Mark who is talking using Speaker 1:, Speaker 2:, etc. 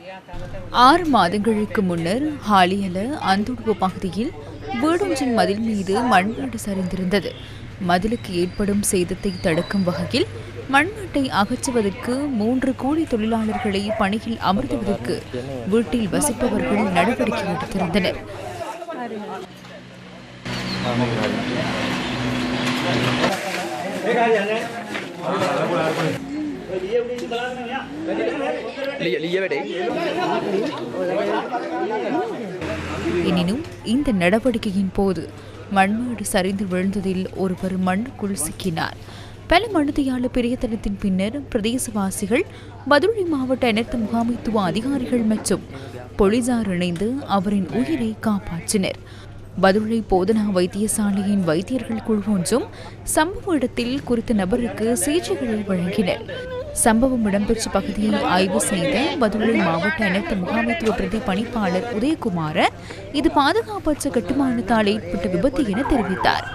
Speaker 1: 6 மாதங்களுக்கு முன்னர் ஹாலியல அந்துடுவ பகுதியில் வீடொன்றின் மதில் மீது மண்மேடு சரிந்திருந்தது. மதிலுக்கு ஏற்படும் சேதத்தை தடுக்கும் வகையில் மண்மேட்டை அகற்றுவதற்கு 3 கூலி தொழிலாளர்களை பணியில் அமர்த்துவதற்கு வீட்டில் வசிப்பவர்கள் நடவடிக்கை எடுத்திருந்தனர். எனினும் இந்த நடவடிக்கையின் போது மண்மேடு சரிந்து விழுந்ததில் ஒருவர் மண்ணுக்குள் சிக்கினார். பல மனிதயாள பிரயத்தனத்தின் பின்னர் பிரதேசவாசிகள், பதுளை மாவட்ட அனர்த்த முகாமைத்துவ அதிகாரிகள் மற்றும் போலீசார் இணைந்து அவரின் உயிரை காப்பாற்றினர். பதுளை போதனா வைத்தியசாலையின் வைத்தியர்கள் குழு ஒன்றும் சம்பவ இடத்தில் குறித்த நபருக்கு சிகிச்சைகளை வழங்கினர். சம்பவம் இடம்பெற்ற பகுதியை ஆய்வு செய்த பதுளை மாவட்ட அனர்த்த முகாமைத்துவ பிரதி பணிப்பாளர் உதயகுமார இது பாதுகாப்பற்ற கட்டுமானத்தால் ஏற்பட்ட விபத்து என தெரிவித்தார்.